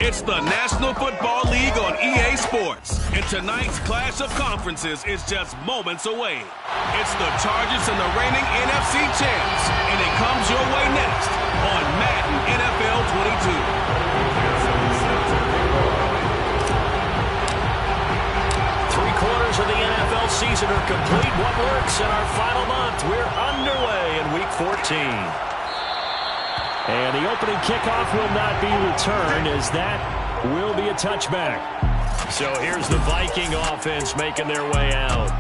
It's the National Football League on EA Sports, and tonight's clash of conferences is just moments away. It's the Chargers and the reigning NFC champs, and it comes your way next on Madden NFL 22. Three-quarters of the NFL season are complete. What works in our final month? We're underway in Week 14. And the opening kickoff will not be returned, as that will be a touchback. So here's the Viking offense making their way out.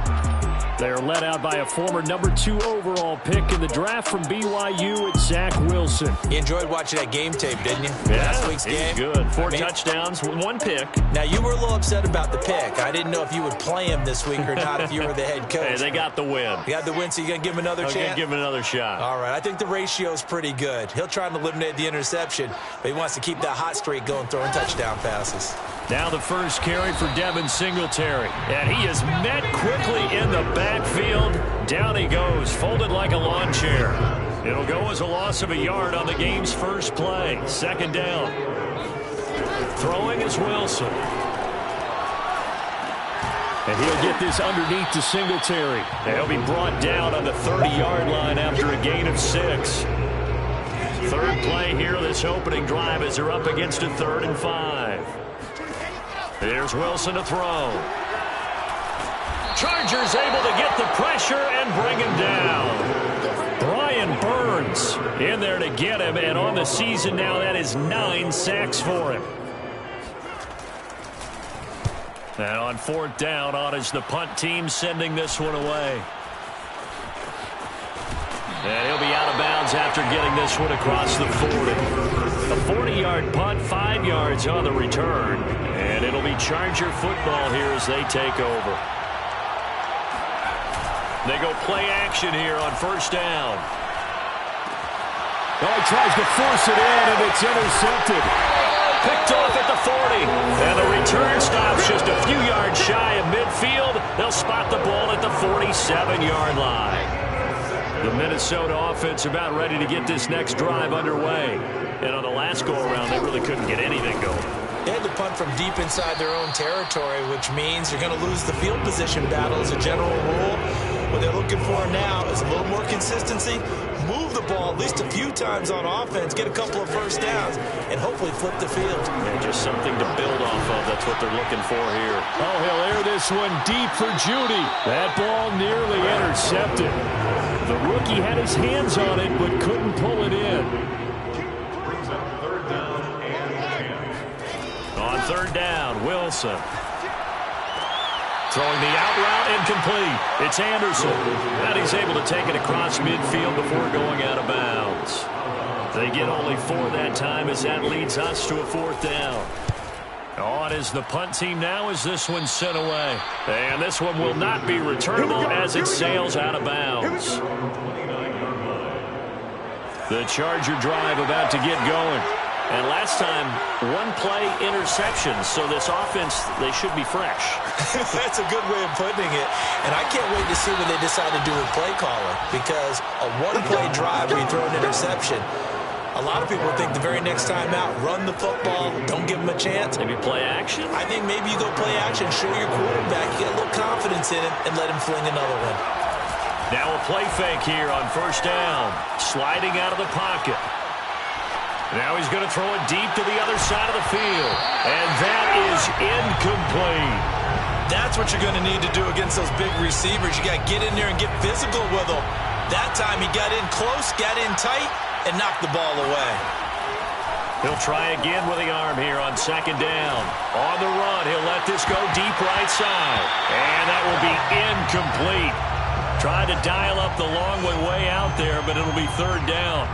They're led out by a former #2 overall pick in the draft from BYU, it's Zach Wilson. You enjoyed watching that game tape, didn't you? Yeah, Last week's game. Good. Four touchdowns, one pick. Now, you were a little upset about the pick. I didn't know if you would play him this week or not if you were the head coach. Hey, they got the win. You got the win, so you're going to give him another chance? I'm going to give him another shot. All right. I think the ratio is pretty good. He'll try and eliminate the interception, but he wants to keep that hot streak going, throwing touchdown passes. Now the first carry for Devin Singletary. And he is met quickly in the backfield. Down he goes, folded like a lawn chair. It'll go as a loss of a yard on the game's first play. Second down. Throwing is Wilson. And he'll get this underneath to Singletary. And he'll be brought down on the 30-yard line after a gain of 6. Third play here, this opening drive, as they're up against a 3rd and 5. Here's Wilson to throw. Chargers able to get the pressure and bring him down. Brian Burns in there to get him, and on the season now, that is 9 sacks for him. And on 4th down, on is the punt team sending this one away. And he'll be out of bounds after getting this one across the 40. A 40-yard punt, 5 yards on the return. And it'll be Charger football here as they take over. They go play action here on 1st down. Oh, he tries to force it in, and it's intercepted. Picked off at the 40. And the return stops just a few yards shy of midfield. They'll spot the ball at the 47-yard line. The Minnesota offense about ready to get this next drive underway. And on the last go-around, they really couldn't get anything going. They had to punt from deep inside their own territory, which means you're going to lose the field position battle as a general rule. What they're looking for now is a little more consistency, move the ball at least a few times on offense, get a couple of first downs, and hopefully flip the field. Yeah, just something to build off of. That's what they're looking for here. Oh, he'll air this one deep for Judy. That ball nearly intercepted. The rookie had his hands on it, but couldn't pull it in. On 3rd down, Wilson. Throwing the out route, incomplete. It's Anderson. And he's able to take it across midfield before going out of bounds. They get only 4 that time, as that leads us to a 4th down. On is the punt team now as this one's sent away. And this one will not be returnable as it sails out of bounds. The Charger drive about to get going. And last time, 1-play interception. So this offense, they should be fresh. That's a good way of putting it. And I can't wait to see what they decide to do with play calling. Because a 1-play drive where you throw an interception, a lot of people think the very next time out, run the football, don't give them a chance. Maybe play action? I think maybe you go play action, show your quarterback, you get a little confidence in him, and let him fling another one. Now a play fake here on 1st down. Sliding out of the pocket. Now he's going to throw it deep to the other side of the field. And that is incomplete. That's what you're going to need to do against those big receivers. You got to get in there and get physical with them. That time he got in close, got in tight, and knocked the ball away. He'll try again with the arm here on 2nd down. On the run, he'll let this go deep right side. And that will be incomplete. Tried to dial up the long way out there, but it'll be 3rd down.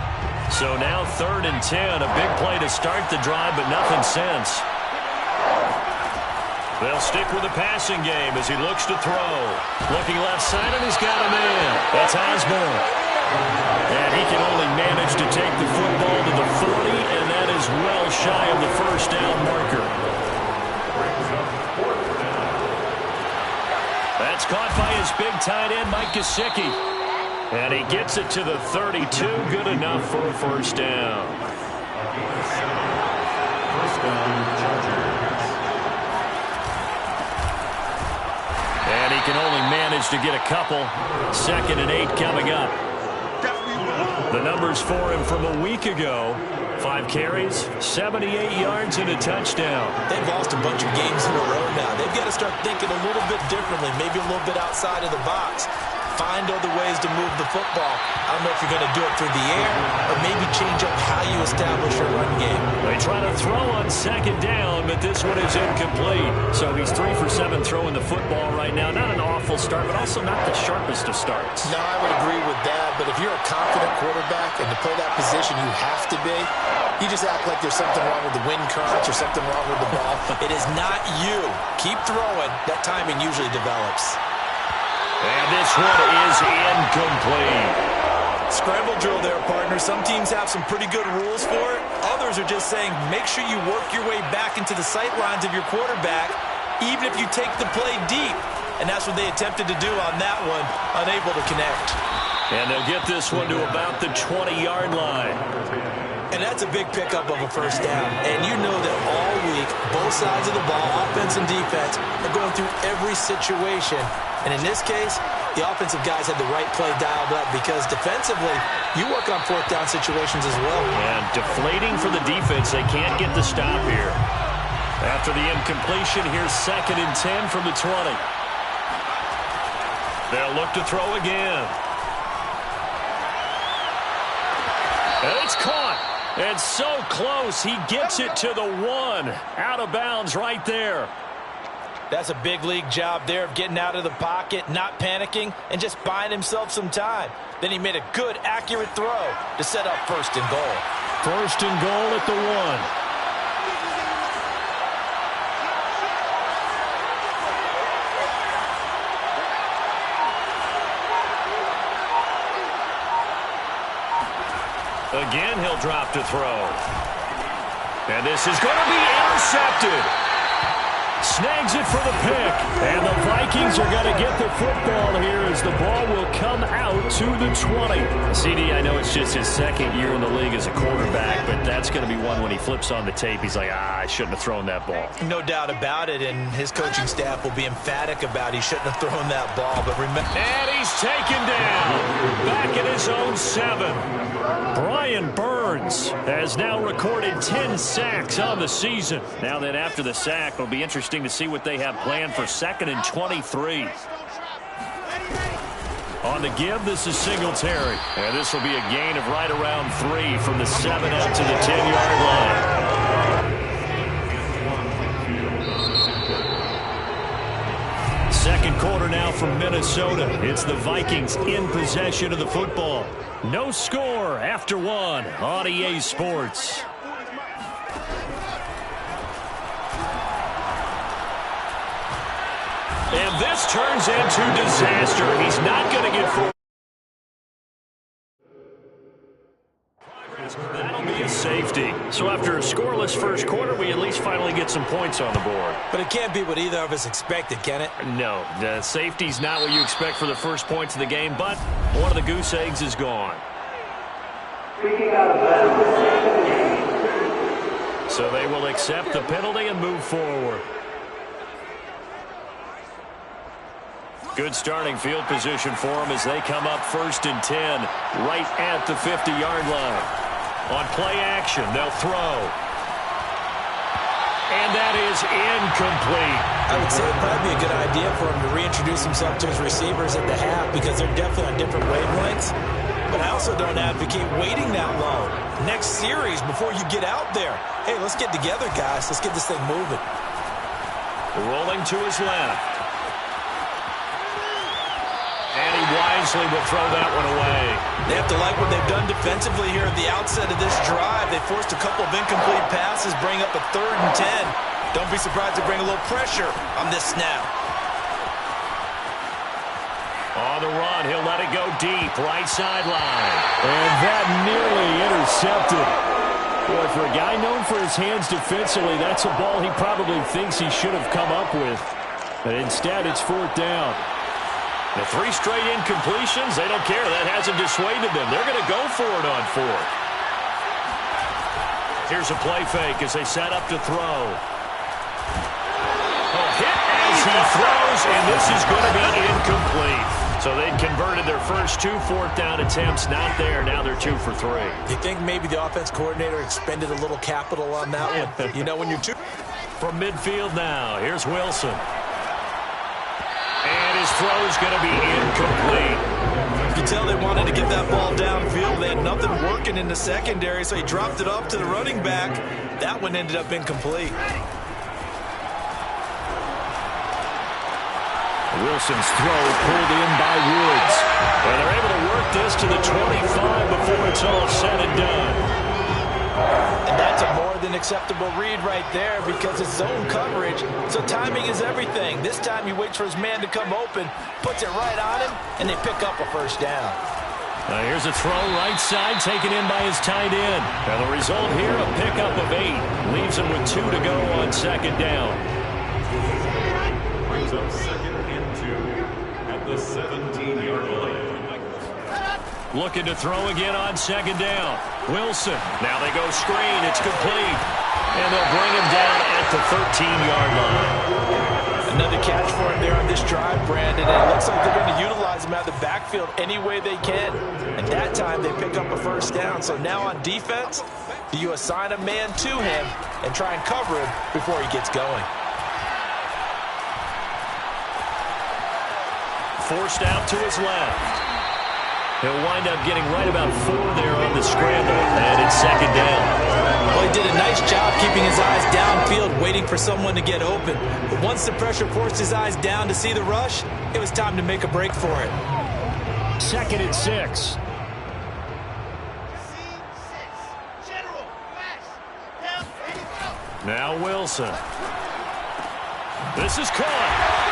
So now 3rd and 10, a big play to start the drive, but nothing since. They'll stick with the passing game as he looks to throw. Looking left side, and he's got him in. That's Osborne. And he can only manage to take the football to the 40, and that is well shy of the 1st down marker. That's caught by his big tight end, Mike Gesicki. And he gets it to the 32, good enough for a 1st down. And he can only manage to get a couple. 2nd and 8 coming up. The numbers for him from a week ago: 5 carries, 78 yards, and a touchdown. They've lost a bunch of games in a row now. They've got to start thinking a little bit differently, maybe a little bit outside of the box. Find other ways to move the football. I don't know if you're going to do it through the air or maybe change up how you establish your run game. They try to throw on 2nd down, but this one is incomplete. So he's 3 for 7 throwing the football right now. Not an awful start, but also not the sharpest of starts. No, I would agree with that. But if you're a confident quarterback and to play that position you have to be, you just act like there's something wrong with the wind currents or something wrong with the ball. It is not you. Keep throwing. That timing usually develops. And this one is incomplete. Scramble drill there, partner. Some teams have some pretty good rules for it. Others are just saying make sure you work your way back into the sight lines of your quarterback, even if you take the play deep. And that's what they attempted to do on that one, unable to connect. And they'll get this one to about the 20-yard line. And that's a big pickup of a first down. And you know that all week, both sides of the ball, offense and defense, are going through every situation. And in this case, the offensive guys had the right play dialed up because defensively, you work on 4th down situations as well. And deflating for the defense. They can't get the stop here. After the incompletion, here's 2nd and 10 from the 20. They'll look to throw again. And it's caught. And so close, he gets it to the 1. Out of bounds right there. That's a big league job there of getting out of the pocket, not panicking, and just buying himself some time. Then he made a good, accurate throw to set up 1st and goal. 1st and goal at the 1. Again, he'll drop to throw. And this is going to be intercepted. Snags it for the pick. And the Vikings are going to get the football here as the ball will come out to the 20. CD, I know it's just his 2nd year in the league as a quarterback, but that's going to be one when he flips on the tape. He's like, I shouldn't have thrown that ball. No doubt about it, and his coaching staff will be emphatic about he shouldn't have thrown that ball. But remember, and he's taken down. Back in his own 7. Brian Burns has now recorded 10 sacks on the season. Now then, after the sack, it'll be interesting to see what they have planned for 2nd and 23. On the give, this is Singletary. And this will be a gain of right around 3 from the 7 out to the 10-yard line. Second quarter now from Minnesota. It's the Vikings in possession of the football. No score after 1 on EA Sports. And this turns into disaster. He's not going to get forward. That'll be a safety. So after a scoreless first quarter, we at least finally get some points on the board. But it can't be what either of us expected, can it? No, the safety's not what you expect for the first points of the game, but one of the goose eggs is gone. So they will accept the penalty and move forward. Good starting field position for them as they come up 1st and 10 right at the 50-yard line. On play action, they'll throw. And that is incomplete. I would say it'd probably be a good idea for him to reintroduce himself to his receivers at the half because they're definitely on different wavelengths. But I also don't advocate waiting that long. Next series before you get out there. Hey, let's get together, guys. Let's get this thing moving. Rolling to his left. And he wisely will throw that one away. They have to like what they've done defensively here at the outset of this drive. They forced a couple of incomplete passes, bring up a 3rd and 10. Don't be surprised to bring a little pressure on this snap. On the run, he'll let it go deep, right sideline. And that nearly intercepted. Boy, for a guy known for his hands defensively, that's a ball he probably thinks he should have come up with. But instead, it's 4th down. The 3 straight incompletions, they don't care. That hasn't dissuaded them. They're going to go for it on 4th. Here's a play fake as they set up to throw. Hit as he throws, and this is going to be incomplete. So they'd converted their first 2 fourth-down attempts. Not there. Now they're 2 for 3. You think maybe the offense coordinator expended a little capital on that one? You know, when you're 2... From midfield now, here's Wilson. And his throw's going to be incomplete. You can tell they wanted to get that ball downfield. They had nothing working in the secondary, so he dropped it off to the running back. That one ended up incomplete. Wilson's throw pulled in by Woods. And they're able to work this to the 25 before it's all said and done. And that's a more than acceptable read right there because it's zone coverage, so timing is everything. This time he waits for his man to come open, puts it right on him, and they pick up a first down. Here's a throw right side taken in by his tight end. And the result here, a pickup of 8. Leaves him with 2 to go on second down. Brings up second and 2 at the 17-yard line. Looking to throw again on second down. Wilson. Now they go screen. It's complete. And they'll bring him down at the 13-yard line. Another catch for him there on this drive, Brandon. And it looks like they're going to utilize him out of the backfield any way they can. And that time they pick up a first down. So now on defense, do you assign a man to him and try and cover him before he gets going? Forced out to his left. He'll wind up getting right about 4 there on the scramble, and it's second down. Well, he did a nice job keeping his eyes downfield, waiting for someone to get open. But once the pressure forced his eyes down to see the rush, it was time to make a break for it. Second and 6. Now Wilson. This is caught.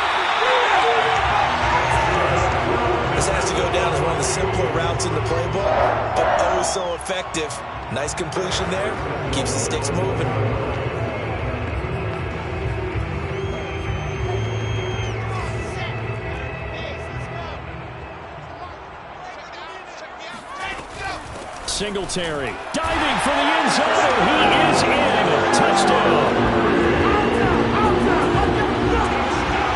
This has to go down as one of the simpler routes in the playbook, but oh so effective. Nice completion there. Keeps the sticks moving. Singletary diving for the end zone. He is in. Touchdown.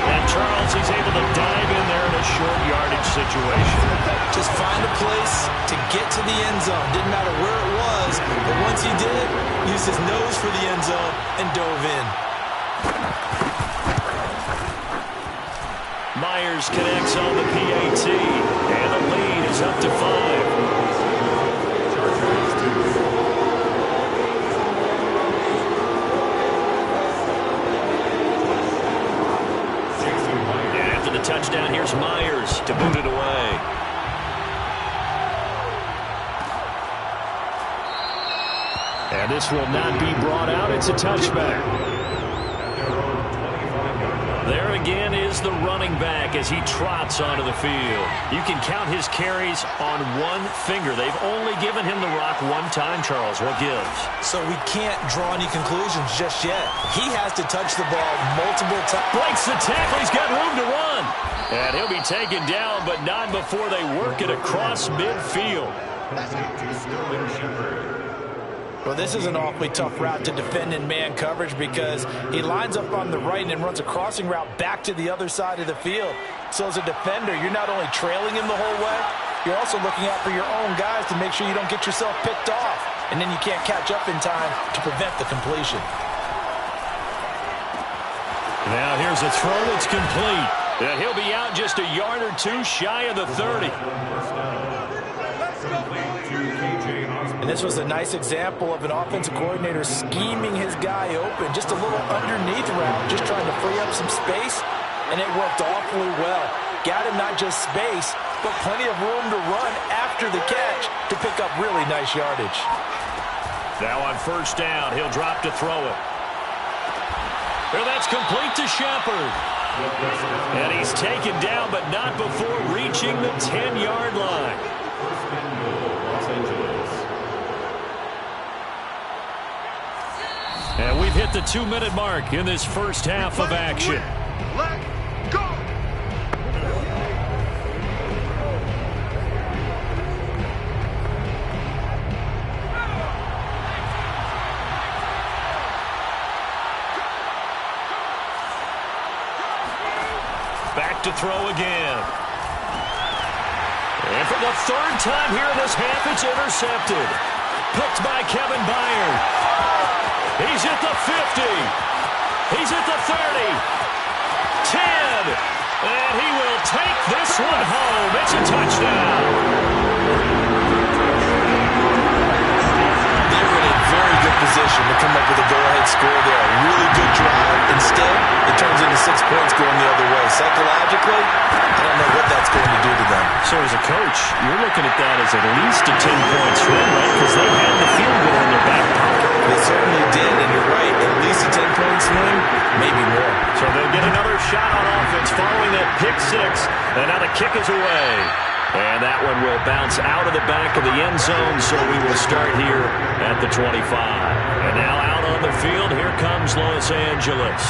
And Charles, he's able to dive in there in a short yardage situation. Just find a place to get to the end zone. Didn't matter where it was, but once he did, used his nose for the end zone and dove in. Myers connects on the PAT, and the lead is up to 5. Touchdown. Here's Myers to boot it away. And this will not be brought out. It's a touchback. There again is the running back as he trots onto the field. You can count his carries on one finger. They've only given him the rock one time, Charles. What gives? So we can't draw any conclusions just yet. He has to touch the ball multiple times. Breaks the tackle. He's got room to run. And he'll be taken down, but not before they work it across midfield. Well, this is an awfully tough route to defend in man coverage because he lines up on the right and then runs a crossing route back to the other side of the field. So as a defender, you're not only trailing him the whole way, you're also looking out for your own guys to make sure you don't get yourself picked off. And then you can't catch up in time to prevent the completion. Now here's a throw that's complete. And he'll be out just a yard or two shy of the 30. And this was a nice example of an offensive coordinator scheming his guy open. Just a little underneath route, just trying to free up some space. And it worked awfully well. Got him not just space, but plenty of room to run after the catch to pick up really nice yardage. Now on first down, he'll drop to throw it. Well, that's complete to Shepard. And he's taken down, but not before reaching the 10-yard line. And we've hit the 2-minute mark in this first half of action. Let's go! back to throw again. And for the third time here in this half, it's intercepted. Picked by Kevin Byard. He's at the 50. He's at the 30. 10. And he will take this one home. It's a touchdown. They were in a very good position to come up with a go-ahead score there. A really good drive. Instead, it turns into 6 points going the other way. Psychologically, I don't know what that's going to do to them. So as a coach, you're looking at that as at least a 10-point swing, right? Because they had the field goal in their back pocket. They certainly did, and you're right. At least a 10-point swing, maybe more. So they'll get another shot on offense following that pick six. And now the kick is away. And that one will bounce out of the back of the end zone, so we will start here at the 25. And now out on the field, here comes Los Angeles.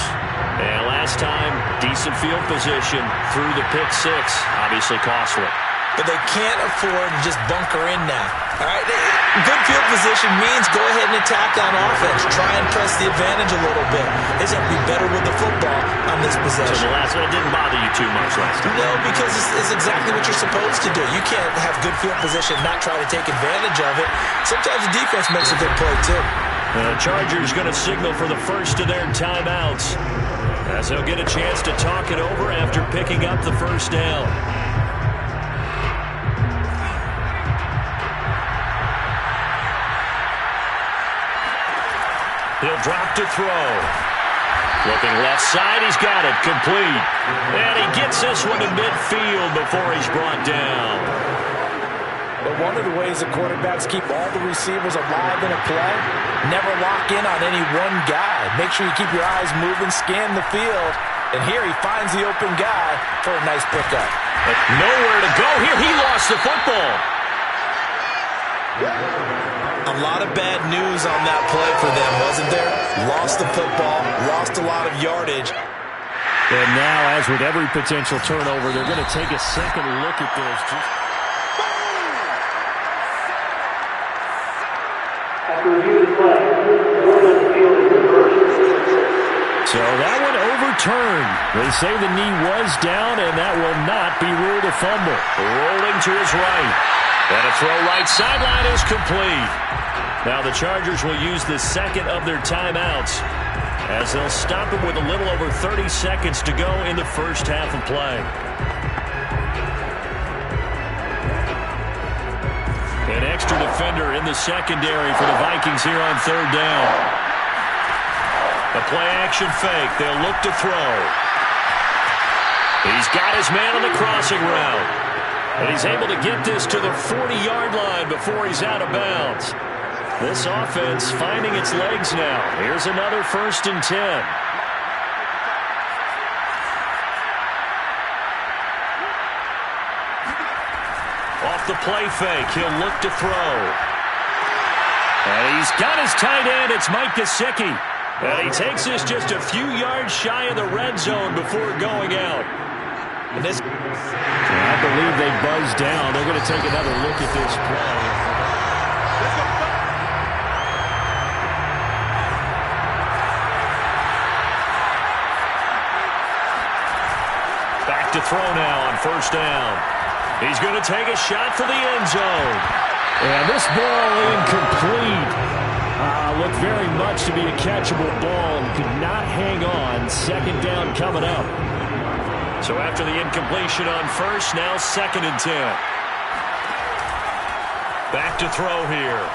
And last time, decent field position through the pick six, obviously costly. But they can't afford to just bunker in now. All right, good field position means go ahead and attack on offense. Try and press the advantage a little bit. They just have to be better with the football on this possession. So the last one didn't bother you too much last time. No, because it's exactly what you're supposed to do. You can't have good field position and not try to take advantage of it. Sometimes the defense makes a good play, too. The Chargers going to signal for the first of their timeouts, as they'll get a chance to talk it over after picking up the first down. He'll drop to throw. Looking left side, he's got it, complete. And he gets this one to midfield before he's brought down. But one of the ways that quarterbacks keep all the receivers alive in a play, never lock in on any one guy. Make sure you keep your eyes moving, scan the field. And here he finds the open guy for a nice pickup. But nowhere to go here. He lost the football. A lot of bad news on that play for them, wasn't there? Lost the football, lost a lot of yardage. And now, as with every potential turnover, they're going to take a second look at this. After review of the play, rule on the field is reversed. So that one overturned. They say the knee was down, and that will not be ruled a fumble. Rolling to his right. And a throw right sideline is complete. Now the Chargers will use the second of their timeouts, as they'll stop him with a little over 30 seconds to go in the first half of play. An extra defender in the secondary for the Vikings here on third down. A play-action fake. They'll look to throw. He's got his man on the crossing route. And he's able to get this to the 40-yard line before he's out of bounds. This offense finding its legs now. Here's another 1st and 10. Off the play fake, he'll look to throw. And he's got his tight end. It's Mike Gesicki. And he takes this just a few yards shy of the red zone before going out. And this, I believe they buzzed down. They're going to take another look at this play. Back to throw now on first down. He's going to take a shot for the end zone. And this ball incomplete. Looked very much to be a catchable ball and could not hang on. Second down coming up. So after the incompletion on first, now 2nd and 10. Back to throw here.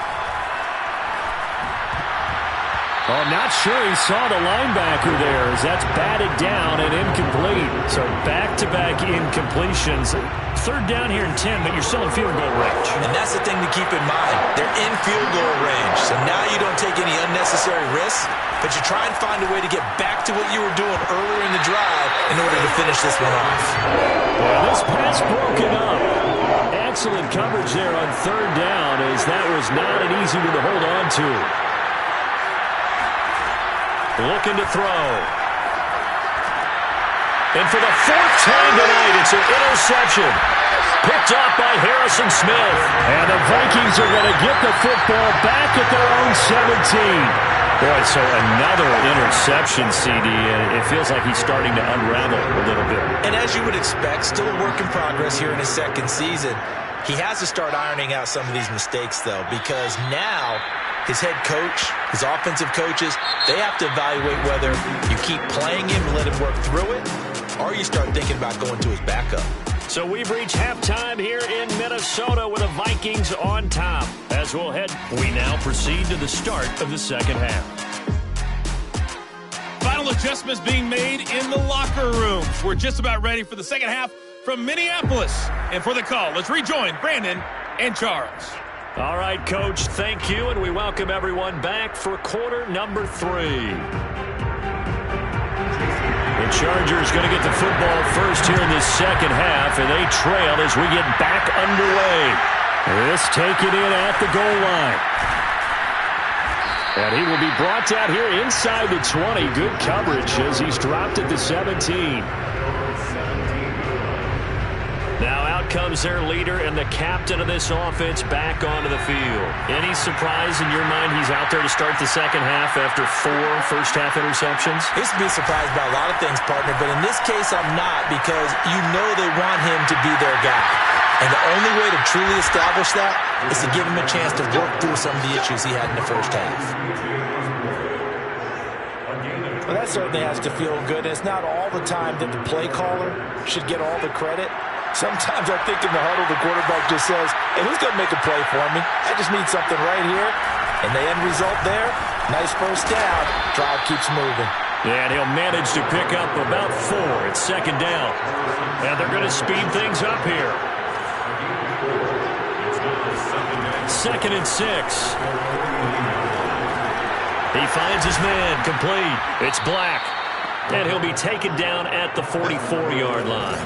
Oh, not sure he saw the linebacker there, as that's batted down and incomplete. So back-to-back incompletions. Third down here in 10, but you're still in field goal range. and that's the thing to keep in mind. They're in field goal range, so now you don't take any unnecessary risks, but you try and find a way to get back to what you were doing earlier in the drive in order to finish this one off. Well, this pass broken up. Excellent coverage there on third down, as that was not an easy one to hold on to. Looking to throw. And for the 4th time tonight, it's an interception. Picked off by Harrison Smith. And the Vikings are going to get the football back at their own 17. Boy, so another interception, CD, and it feels like he's starting to unravel a little bit. And as you would expect, still a work in progress here in his second season. He has to start ironing out some of these mistakes, though, because now his head coach, his offensive coaches, they have to evaluate whether you keep playing him and let him work through it, or you start thinking about going to his backup. So we've reached halftime here in Minnesota with the Vikings on top. As we now proceed to the start of the second half. Final adjustments being made in the locker rooms. We're just about ready for the second half from Minneapolis. And for the call, let's rejoin Brandon and Charles. All right, Coach, thank you, and we welcome everyone back for quarter number 3. The Chargers going to get the football first here in this second half, and they trail as we get back underway. This taken in at the goal line. And he will be brought down here inside the 20. Good coverage as he's dropped at the 17. Now out comes their leader and the captain of this offense back onto the field. Any surprise in your mind he's out there to start the second half after 4 first-half interceptions? He's to be surprised by a lot of things, partner, but in this case I'm not, because you know they want him to be their guy. And the only way to truly establish that is to give him a chance to work through some of the issues he had in the first half. Well, that certainly has to feel good. And it's not all the time that the play caller should get all the credit. Sometimes I think in the huddle, the quarterback just says, hey, who's going to make a play for me? I just need something right here. And the end result there, nice first down. Drive keeps moving. Yeah, and he'll manage to pick up about 4 at second down. And they're going to speed things up here. 2nd and 6. He finds his man, complete. It's Black. And he'll be taken down at the 44-yard line.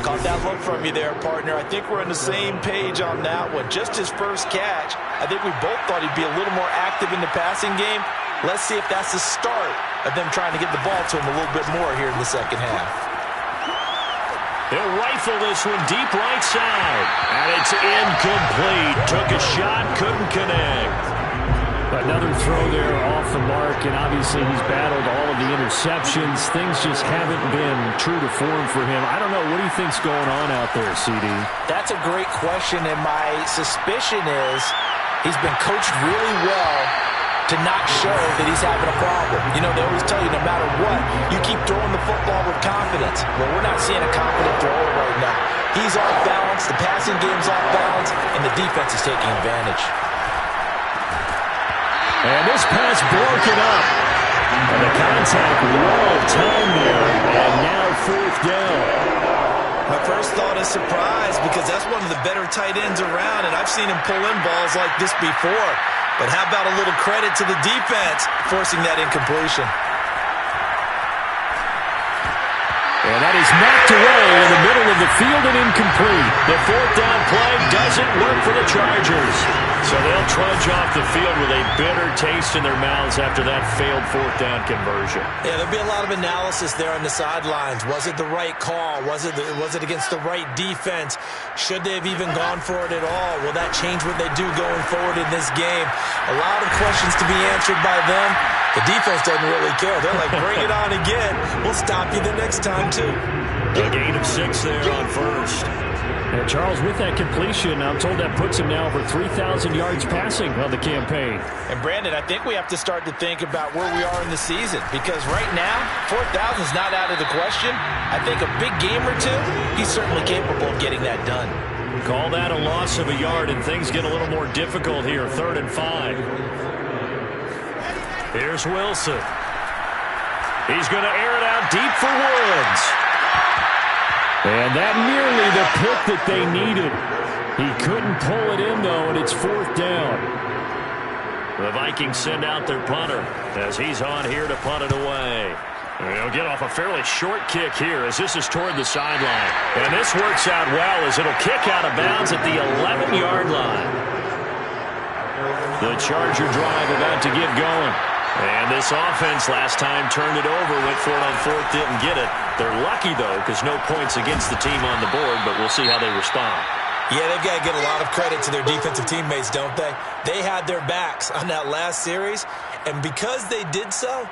Caught that look from you there, partner. I think we're on the same page on that one. Just his first catch. I think we both thought he'd be a little more active in the passing game. Let's see if that's the start of them trying to get the ball to him a little bit more here in the second half. He'll rifle this one deep right side. And it's incomplete. Took a shot, couldn't connect. Another throw there off the mark, and obviously he's battled all of the interceptions. Things just haven't been true to form for him. I don't know. What do you think's going on out there, CD? That's a great question, and my suspicion is he's been coached really well to not show that he's having a problem. You know, they always tell you no matter what, you keep throwing the football with confidence. Well, we're not seeing a confident thrower right now. He's off balance, the passing game's off balance, and the defense is taking advantage. And this pass broken up. And the contact well timed there. And now 4th down. My first thought is surprise, because that's one of the better tight ends around, and I've seen him pull in balls like this before. But how about a little credit to the defense forcing that incompletion? And that is knocked away in the middle of the field and incomplete. The 4th down play doesn't work for the Chargers. So they'll trudge off the field with a bitter taste in their mouths after that failed 4th down conversion. Yeah, there'll be a lot of analysis there on the sidelines. Was it the right call? Was it against the right defense? Should they have even gone for it at all? Will that change what they do going forward in this game? A lot of questions to be answered by them. The defense doesn't really care. They're like, bring it on again. We'll stop you the next time, too. A gain of 6 there on first. And Charles, with that completion, I'm told that puts him now over 3,000 yards passing on the campaign. And Brandon, I think we have to start to think about where we are in the season, because right now, 4,000 is not out of the question. I think a big game or two, he's certainly capable of getting that done. Call that a loss of a yard, and things get a little more difficult here. 3rd and 5. Here's Wilson. He's going to air it out deep for Woods. And that nearly the pick that they needed. He couldn't pull it in, though, and it's 4th down. The Vikings send out their punter as he's on here to punt it away. And he'll get off a fairly short kick here as this is toward the sideline. And this works out well as it'll kick out of bounds at the 11-yard line. The Charger drive about to get going. And this offense last time turned it over, went for it on 4th, didn't get it. They're lucky, though, because no points against the team on the board, but we'll see how they respond. Yeah, they've got to get a lot of credit to their defensive teammates, don't they? They had their backs on that last series, And because they did so,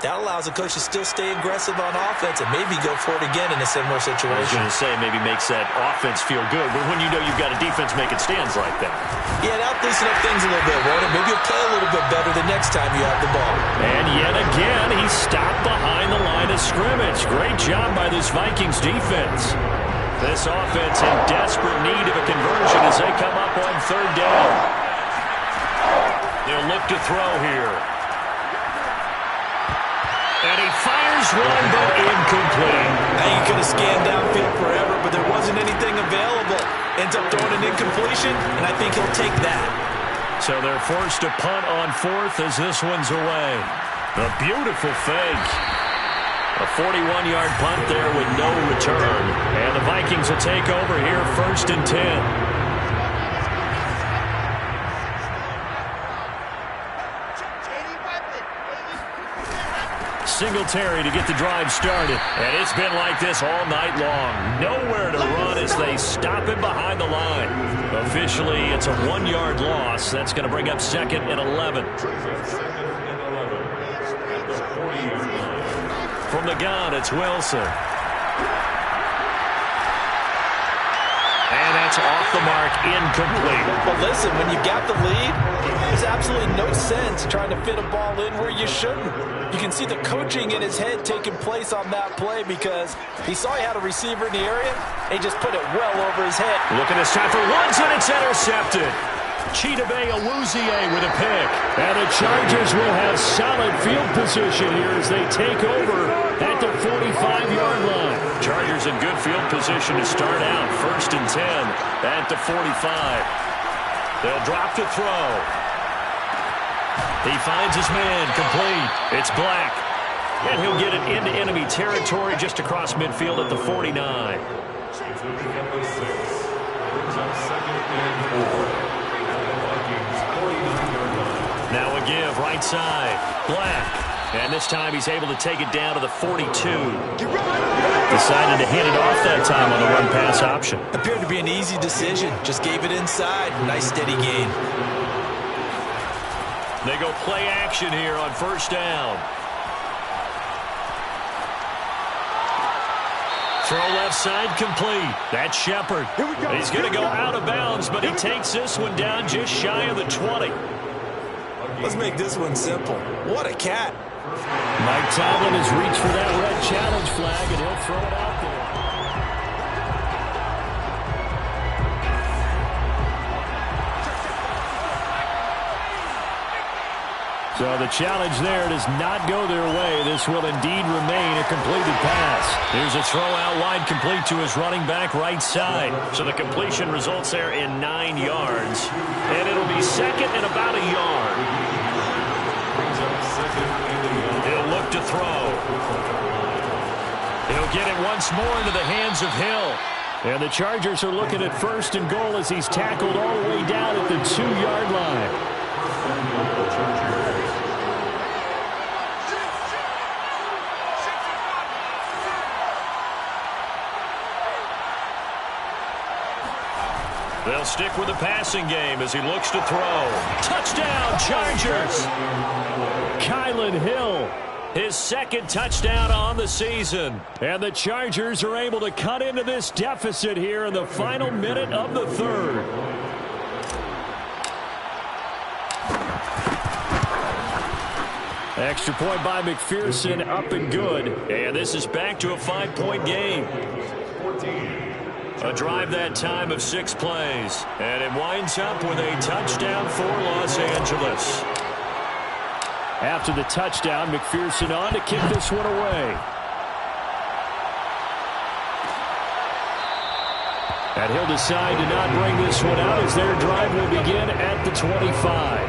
that allows a coach to still stay aggressive on offense and maybe go for it again in a similar situation. I was going to say maybe makes that offense feel good, but when you know you've got a defense making stands like that. Yeah, that'll loosen up things a little bit, won't it? Maybe you'll play a little bit better the next time you have the ball. And yet again, he's stopped behind the line of scrimmage. Great job by this Vikings defense. This offense in desperate need of a conversion as they come up on third down. They'll look to throw here. And he fires one, but incomplete. Now you could have scanned downfield forever, but there wasn't anything available. Ends up throwing an incompletion, and I think he'll take that. So they're forced to punt on fourth as this one's away. A beautiful fake. A 41-yard punt there with no return. And the Vikings will take over here first and 10. Singletary to get the drive started. And it's been like this all night long. Nowhere to run as they stop him behind the line. Officially, it's a 1-yard loss. That's going to bring up second and 11. From the gun, it's Wilson. And that's off the mark, incomplete. But listen, when you got the lead, there's absolutely no sense trying to fit a ball in where you shouldn't. You can see the coaching in his head taking place on that play because he saw he had a receiver in the area, and he just put it well over his head. Looking this time for Woods, and it's intercepted. Chidobe Awuzie with a pick. And the Chargers will have solid field position here as they take over at the 45-yard line. Chargers in good field position to start out. First and 10 at the 45. They'll drop to throw. He finds his man, complete. It's Black. And he'll get it into enemy territory just across midfield at the 49. Now a give, right side. Black. And this time he's able to take it down to the 42. Decided to hand it off that time on the run-pass option. Appeared to be an easy decision. Just gave it inside. Nice steady gain. They go play action here on first down. Throw left side complete. That's Shepard. He's going to go out of bounds, but he takes this one down just shy of the 20. Let's make this one simple. What a cat. Mike Tomlin has reached for that red challenge flag, and he'll throw it out there. So the challenge there does not go their way. This will indeed remain a completed pass. Here's a throw out wide complete to his running back right side. So the completion results there in 9 yards. And it'll be second and about a yard. He'll look to throw. He'll get it once more into the hands of Hill. And the Chargers are looking at first and goal as he's tackled all the way down at the 2-yard line. They'll stick with the passing game as he looks to throw. Touchdown, Chargers! Kylan Hill, his second touchdown on the season. And the Chargers are able to cut into this deficit here in the final minute of the third. Extra point by McPherson, up and good. And this is back to a 5-point game. A drive that time of 6 plays. And it winds up with a touchdown for Los Angeles. After the touchdown, McPherson on to kick this one away. And he'll decide to not bring this one out as their drive will begin at the 25.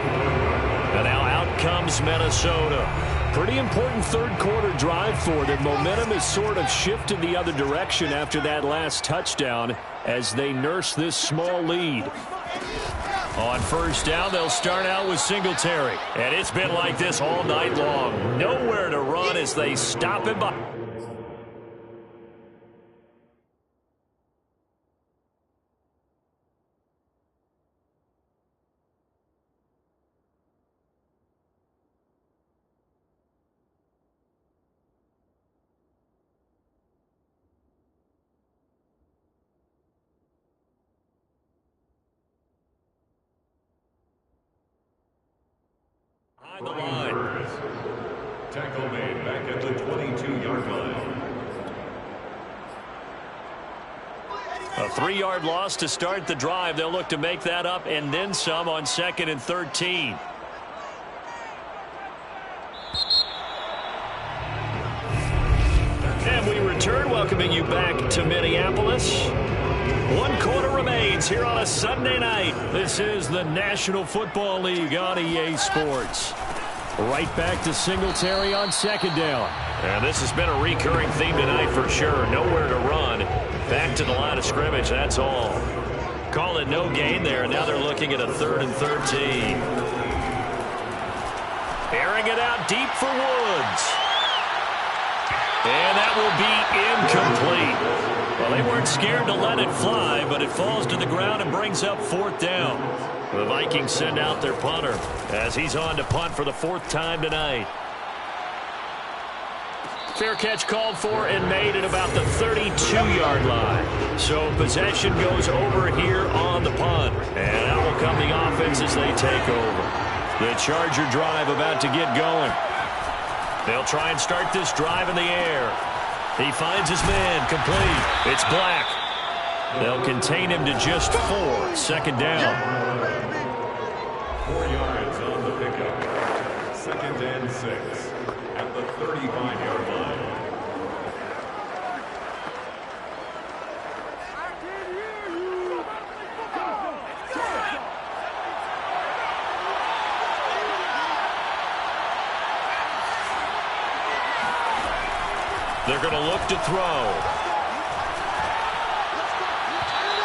And now out comes Minnesota. Pretty important third-quarter drive for them. Momentum has sort of shifted the other direction after that last touchdown as they nurse this small lead. On first down, they'll start out with Singletary. And it's been like this all night long. Nowhere to run as they stop him by. The line. Tackle made back at the 22-yard line. A 3-yard loss to start the drive. They'll look to make that up and then some on 2nd and 13. And we return, welcoming you back to Minneapolis. 1 quarter remains here on a Sunday night. This is the National Football League on EA Sports. Right back to Singletary on 2nd down. And this has been a recurring theme tonight for sure. Nowhere to run. Back to the line of scrimmage, that's all. Call it no gain there. Now they're looking at a 3rd and 13. Airing it out deep for Woods. And that will be incomplete. Well, they weren't scared to let it fly, but it falls to the ground and brings up 4th down. The Vikings send out their punter as he's on to punt for the 4th time tonight. Fair catch called for and made at about the 32-yard line. So possession goes over here on the punt. And out will come the offense as they take over. The Charger drive about to get going. They'll try and start this drive in the air. He finds his man, complete. It's Black. They'll contain him to just 4. 2nd down. 4 yards on the pickup. 2nd and 6 at the 35-yard line. They're going to look to throw.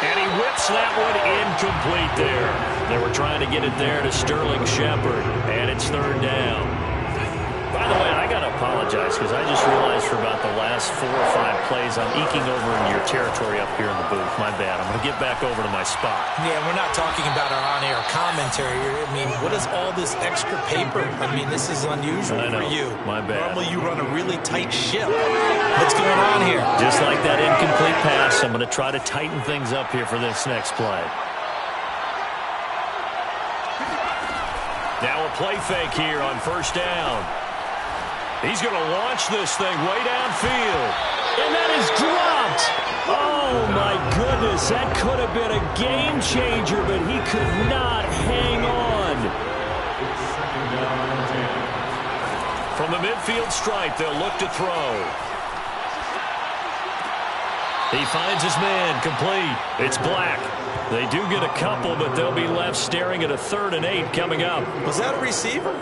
And he whips that one incomplete there. They were trying to get it there to Sterling Shepard. And it's 3rd down. By the way, I got to apologize because I just realized for about the last 4 or 5 plays I'm eking over into your territory up here in the booth. My bad. I'm going to get back over to my spot. Yeah, we're not talking about our on-air commentary. I mean, what is all this extra paper? I mean, this is unusual for you. My bad. Normally you run a really tight ship. What's going on here? Just like that incomplete pass, I'm going to try to tighten things up here for this next play. Now a play fake here on 1st down. He's going to launch this thing way downfield. And that is dropped. Oh, my goodness. That could have been a game changer, but he could not hang on. From the midfield stripe, they'll look to throw. He finds his man, complete. It's Black. They do get a couple, but they'll be left staring at a 3rd and 8 coming up. Was that a receiver?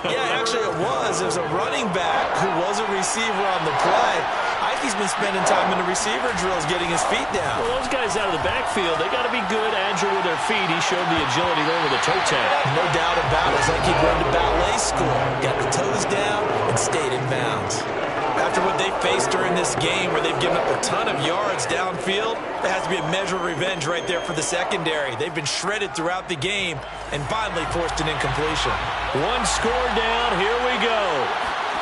Yeah, actually it was. There's a running back who was a receiver on the play. Ikey's been spending time in the receiver drills getting his feet down. Well, those guys out of the backfield, they got to be good, agile with their feet. He showed the agility there with a toe tap. No doubt about it. It's like he'd run to ballet school. Got the toes down and stayed in bounds. After what they faced during this game where they've given up a ton of yards downfield, there has to be a measure of revenge right there for the secondary. They've been shredded throughout the game and finally forced an incompletion. 1 score down. Here we go.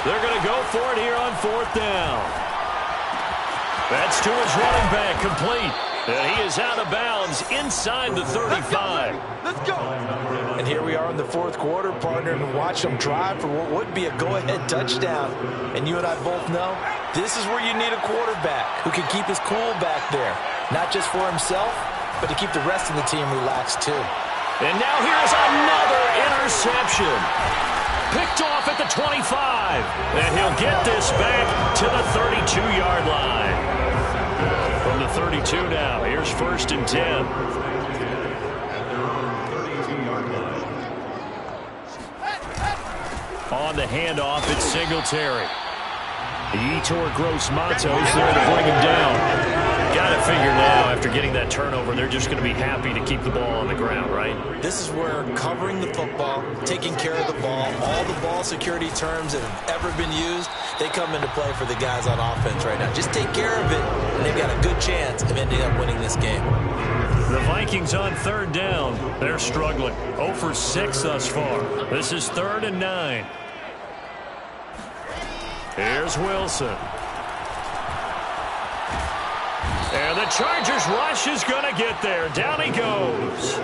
They're going to go for it here on 4th down. That's to his running back, complete. And he is out of bounds inside the 35. Let's go. And here we are in the 4th quarter, partner, and watch them drive for what would be a go-ahead touchdown. And you and I both know this is where you need a quarterback who can keep his cool back there. Not just for himself, but to keep the rest of the team relaxed too. And now here's another interception. Picked off at the 25. And he'll get this back to the 32-yard line. From the 32 now, here's 1st and 10. On the handoff, it's Singletary. Yetur Gross-Matos there to bring him down. Got to figure now, after getting that turnover, they're just going to be happy to keep the ball on the ground, right? This is where covering the football, taking care of the ball, all the ball security terms that have ever been used, they come into play for the guys on offense right now. Just take care of it, and they've got a good chance of ending up winning this game. The Vikings on 3rd down. They're struggling. 0 for 6 thus far. This is 3rd and 9. Here's Wilson. And the Chargers rush is going to get there. Down he goes.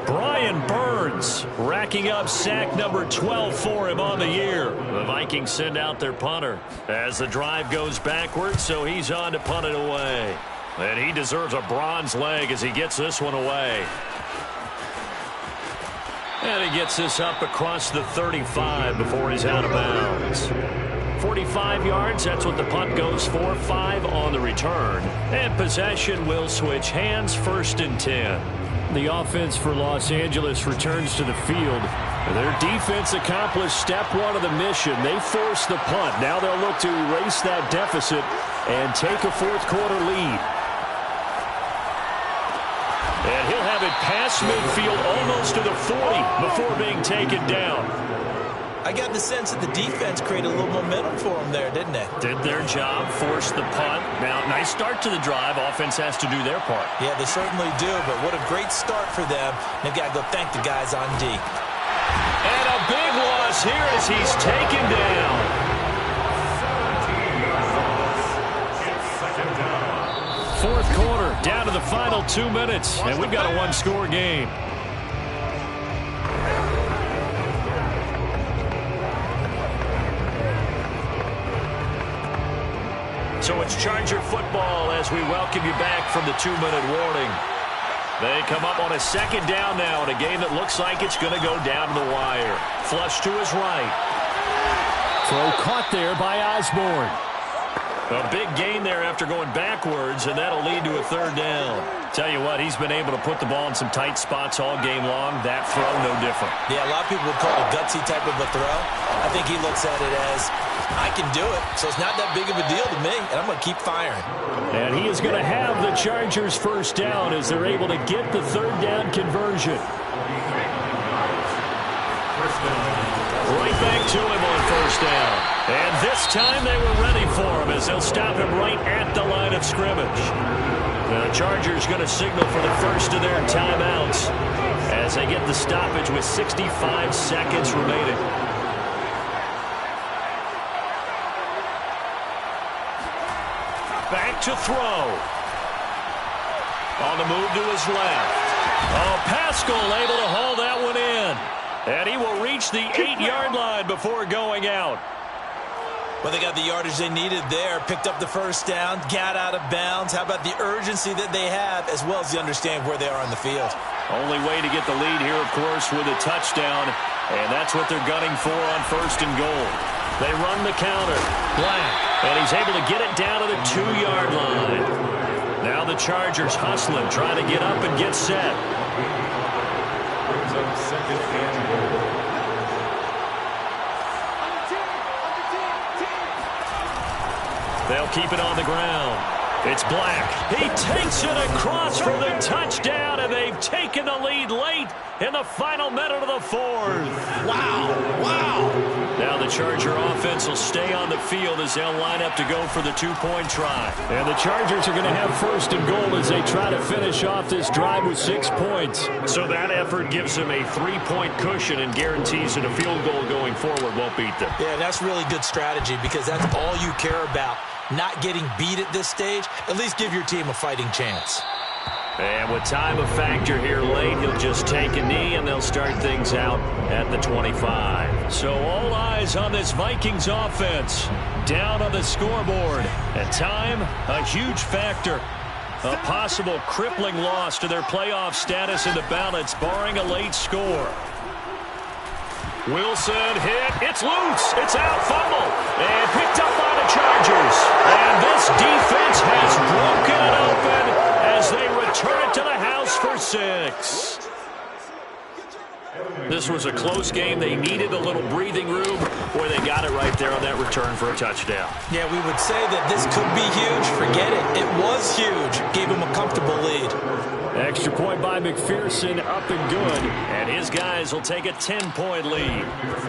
Brian Burns racking up sack number 12 for him on the year. The Vikings send out their punter as the drive goes backwards, so he's on to punt it away. And he deserves a bronze leg as he gets this one away. And he gets this up across the 35 before he's out of bounds. 45 yards, that's what the punt goes for. 5 on the return. And possession will switch hands, 1st and 10. The offense for Los Angeles returns to the field. Their defense accomplished step 1 of the mission. They forced the punt. Now they'll look to erase that deficit and take a 4th quarter lead. And he'll have it past midfield almost to the 40 before being taken down. I got the sense that the defense created a little momentum for them there, didn't they? Did their job, forced the punt. Now, nice start to the drive. Offense has to do their part. Yeah, they certainly do, but what a great start for them. They've got to go thank the guys on D. And a big loss here as he's taken down. 4th quarter, down to the final 2 minutes, and we've got a 1-score game. So it's Charger football as we welcome you back from the 2-minute warning. They come up on a 2nd down now in a game that looks like it's going to go down to the wire. Flush to his right. Throw caught there by Osborne. A big gain there after going backwards, and that'll lead to a 3rd down. Tell you what, he's been able to put the ball in some tight spots all game long. That throw, no different. Yeah, a lot of people would call it a gutsy type of a throw. I think he looks at it as, I can do it, so it's not that big of a deal to me, and I'm going to keep firing. And he is going to have the Chargers 1st down as they're able to get the 3rd down conversion. Right back to him on 1st down. And this time they were ready for him as they'll stop him right at the line of scrimmage. The Chargers going to signal for the first of their timeouts as they get the stoppage with 65 seconds remaining. Back to throw. On the move to his left. Oh, Pascal able to haul that one in. And he will reach the 8-yard line before going out. Well, they got the yardage they needed there. Picked up the 1st down, got out of bounds. How about the urgency that they have, as well as they understand where they are on the field? Only way to get the lead here, of course, with a touchdown. And that's what they're gunning for on 1st and goal. They run the counter. Black. And he's able to get it down to the 2-yard line. Now the Chargers hustling, trying to get up and get set. Brings up 2nd and goal. They'll keep it on the ground. It's Black. He takes it across for the touchdown, and they've taken the lead late in the final minute of the 4th. Wow. Now the Charger offense will stay on the field as they'll line up to go for the 2-point try. And the Chargers are going to have 1st and goal as they try to finish off this drive with 6 points. So that effort gives them a 3-point cushion and guarantees that a field goal going forward won't beat them. Yeah, that's really good strategy because that's all you care about. Not getting beat at this stage, at least give your team a fighting chance. And with time a factor here late, he'll just take a knee and they'll start things out at the 25. So all eyes on this Vikings offense. Down on the scoreboard. At time, a huge factor. A possible crippling loss to their playoff status in the balance, barring a late score. Wilson hit. It's loose. It's out. Fumble. And picked up by the Chargers. And this defense has broken it open as they return it to the house for 6. This was a close game. They needed a little breathing room. Boy, they got it right there on that return for a touchdown. Yeah, we would say that this could be huge. Forget it. It was huge. Gave him a comfortable lead. Extra point by McPherson, up and good. And his guys will take a 10-point lead.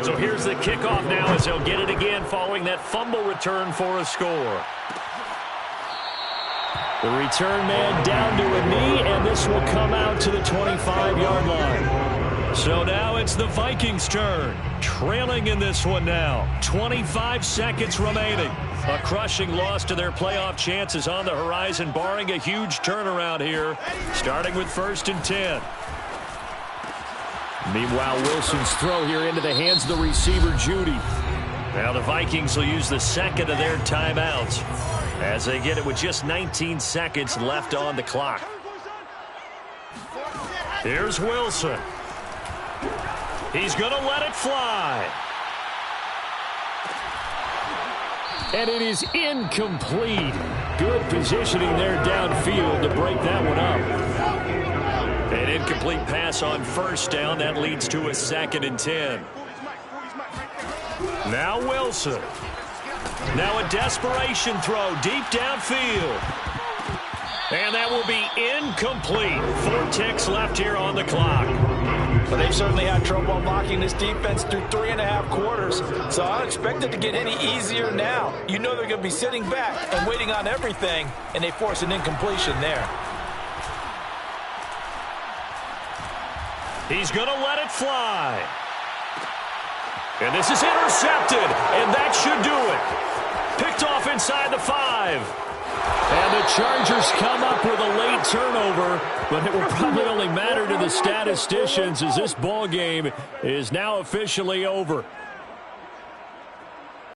So here's the kickoff now as they'll get it again following that fumble return for a score. The return man down to a knee, and this will come out to the 25-yard line. So now it's the Vikings' turn. Trailing in this one now. 25 seconds remaining. A crushing loss to their playoff chances on the horizon, barring a huge turnaround here, starting with 1st and 10. Meanwhile, Wilson's throw here into the hands of the receiver, Judy. Now the Vikings will use the second of their timeouts as they get it with just 19 seconds left on the clock. Here's Wilson. He's going to let it fly. And it is incomplete. Good positioning there downfield to break that one up. An incomplete pass on 1st down. That leads to a 2nd and 10. Now Wilson. Now a desperation throw deep downfield. And that will be incomplete. 4 ticks left here on the clock. But they've certainly had trouble unlocking this defense through 3.5 quarters. So I don't expect it to get any easier now. You know they're going to be sitting back and waiting on everything, and they force an incompletion there. He's going to let it fly. And this is intercepted, and that should do it. Picked off inside the 5. And the Chargers come up with a late turnover, but it will probably only matter to the statisticians as this ball game is now officially over.